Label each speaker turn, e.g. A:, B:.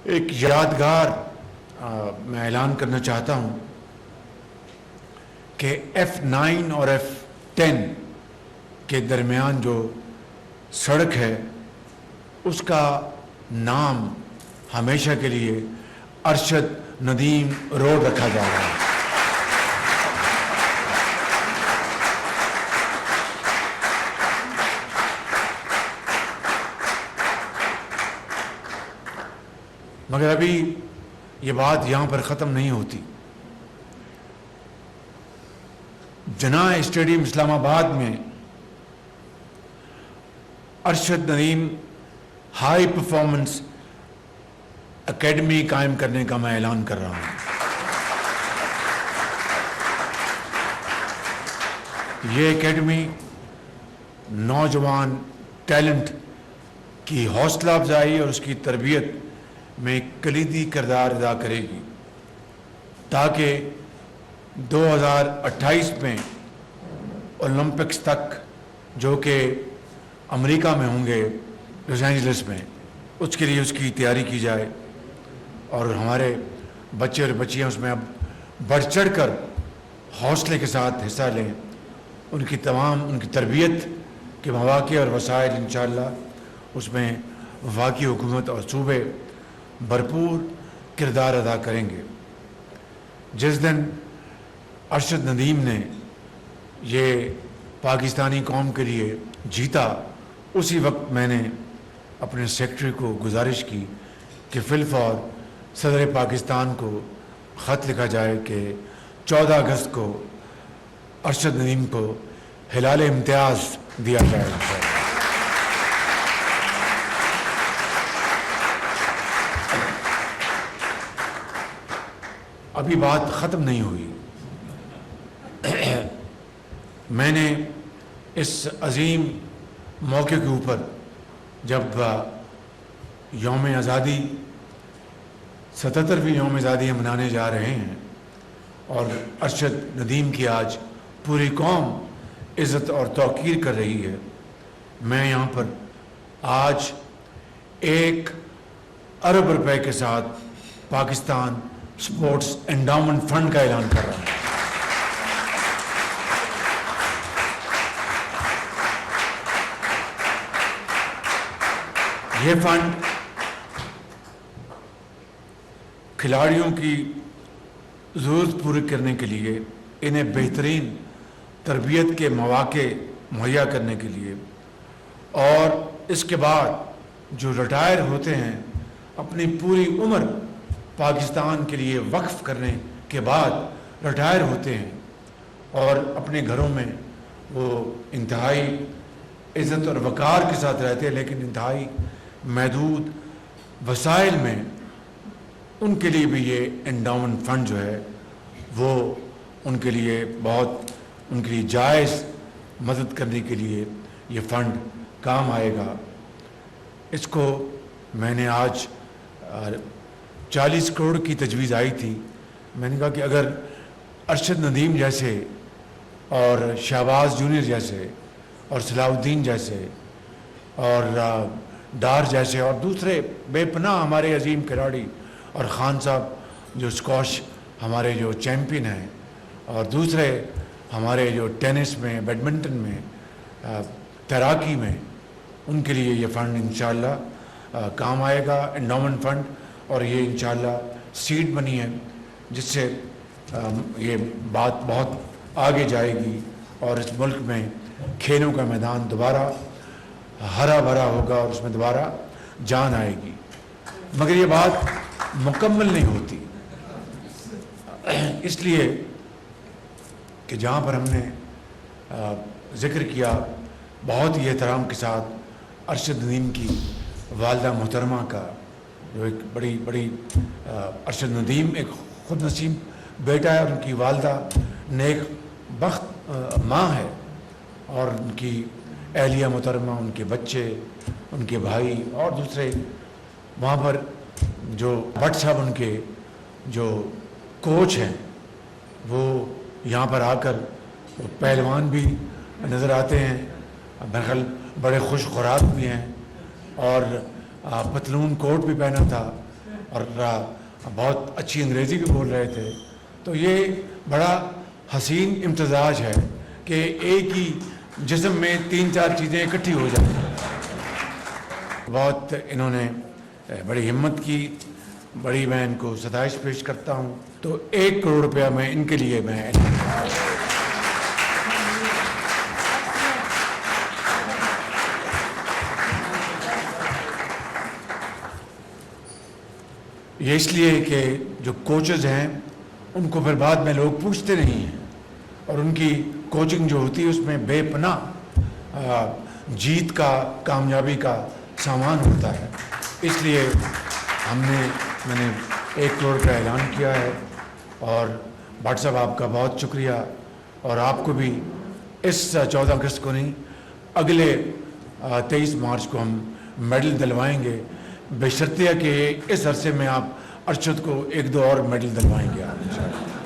A: ایک یادگار میں اعلان کرنا چاہتا ہوں کہ F9 اور F10 کے درمیان جو سڑک ہے اس کا نام ہمیشہ کے لیے ارشد ندیم روڈ رکھا جا رہا ہے۔ مگر ابھی یہ بات یہاں پر ختم نہیں ہوتی۔ جناح اسٹیڈیم اسلام آباد میں Arshad Nadeem high performance academy قائم کرنے کا میں اعلان کر رہا ہوں۔ یہ اکیڈمی نوجوان ٹیلنٹ کی حوصلہ افزائی اور اس کی تربیت میں کلیدی کردار ادا کرے گی تاکہ 2028 میں اولمپکس تک، جو کہ امریکہ میں ہوں گے، لاس اینجلس میں، اس کے لیے اس کی تیاری کی جائے اور ہمارے بچے اور بچیاں اس میں اب بڑھ چڑھ کر حوصلے کے ساتھ حصہ لیں۔ ان کی تربیت کے مواقع اور وسائل انشاءاللہ اس میں وفاقی حکومت اور صوبے بھرپور کردار ادا کریں گے۔ جس دن ارشد ندیم نے یہ پاکستانی قوم کے لیے جیتا، اسی وقت میں نے اپنے سیکرٹری کو گزارش کی کہ فی الفور صدر پاکستان کو خط لکھا جائے کہ 14 اگست کو ارشد ندیم کو ہلال امتیاز دیا جائے۔ ابھی بات ختم نہیں ہوئی۔ میں نے اس عظیم موقع کے اوپر جب یوم آزادی 77ویں یوم آزادی ہم منانے جا رہے ہیں اور ارشد ندیم کی آج پوری قوم عزت اور توقیر کر رہی ہے، میں یہاں پر آج 1 ارب روپے کے ساتھ پاکستان سپورٹس انڈاؤمنٹ فنڈ کا اعلان کر رہا ہوں۔ یہ فنڈ کھلاڑیوں کی ضرورت پوری کرنے کے لیے، انہیں بہترین تربیت کے مواقع مہیا کرنے کے لیے، اور اس کے بعد جو ریٹائر ہوتے ہیں اپنی پوری عمر پاکستان کے لیے وقف کرنے کے بعد ریٹائر ہوتے ہیں اور اپنے گھروں میں وہ انتہائی عزت اور وقار کے ساتھ رہتے ہیں، لیکن انتہائی محدود وسائل میں، ان کے لیے بھی یہ انڈاؤمنٹ فنڈ جو ہے وہ ان کے لیے بہت، ان کے لیے جائز مدد کرنے کے لیے یہ فنڈ کام آئے گا۔ اس کو میں نے آج 40 کروڑ کی تجویز آئی تھی، میں نے کہا کہ اگر ارشد ندیم جیسے اور شہباز جونیئر جیسے اور صلاح الدین جیسے اور ڈار جیسے اور دوسرے بے پناہ ہمارے عظیم کھلاڑی، اور خان صاحب جو اسکواش ہمارے جو چیمپئن ہیں، اور دوسرے ہمارے جو ٹینس میں، بیڈمنٹن میں، تیراکی میں، ان کے لیے یہ فنڈ انشاءاللہ کام آئے گا، انڈاؤمنٹ فنڈ، اور یہ انشاءاللہ سیڈ بنی ہے جس سے یہ بات بہت آگے جائے گی اور اس ملک میں کھیلوں کا میدان دوبارہ ہرا بھرا ہوگا اور اس میں دوبارہ جان آئے گی۔ مگر یہ بات مکمل نہیں ہوتی، اس لیے کہ جہاں پر ہم نے ذکر کیا بہت ہی احترام کے ساتھ ارشد ندیم کی والدہ محترمہ کا، جو ایک بڑی ارشد ندیم ایک خود نصیب بیٹا ہے، اور ان کی والدہ نیک بخت ماں ہے، اور ان کی اہلیہ محترمہ، ان کے بچے، ان کے بھائی اور دوسرے وہاں پر جو بٹ صاحب ان کے جو کوچ ہیں، وہ یہاں پر آ کر پہلوان بھی نظر آتے ہیں، بہرحال بڑے خوش خوراک بھی ہیں، اور پتلون کوٹ بھی پہنا تھا، اور بہت اچھی انگریزی بھی بول رہے تھے. تو یہ بڑا حسین امتزاج ہے کہ ایک ہی جسم میں 3-4 چیزیں اکٹھی ہو جائیں. بہت انہوں نے بڑی ہمت کی, بڑی میں ان کو ستائش پیش کرتا ہوں. تو 1 کروڑ روپیہ میں ان کے لیے میں یہ اس لیے کہ جو کوچز ہیں ان کو پھر بعد میں لوگ پوچھتے نہیں ہیں, اور ان کی کوچنگ جو ہوتی ہے اس میں بے پناہ جیت کا, کامیابی کا سامان ہوتا ہے. اس لیے میں نے 1 کروڑ کا اعلان کیا ہے. اور بھٹ صاحب آپ کا بہت شکریہ, اور آپ کو بھی اس 14 اگست کو نہیں, اگلے 23 مارچ کو ہم میڈل دلوائیں گے, بشرطیہ کہ اس عرصے میں آپ ارشد کو 1-2 اور میڈل دلوائیں گے آپ.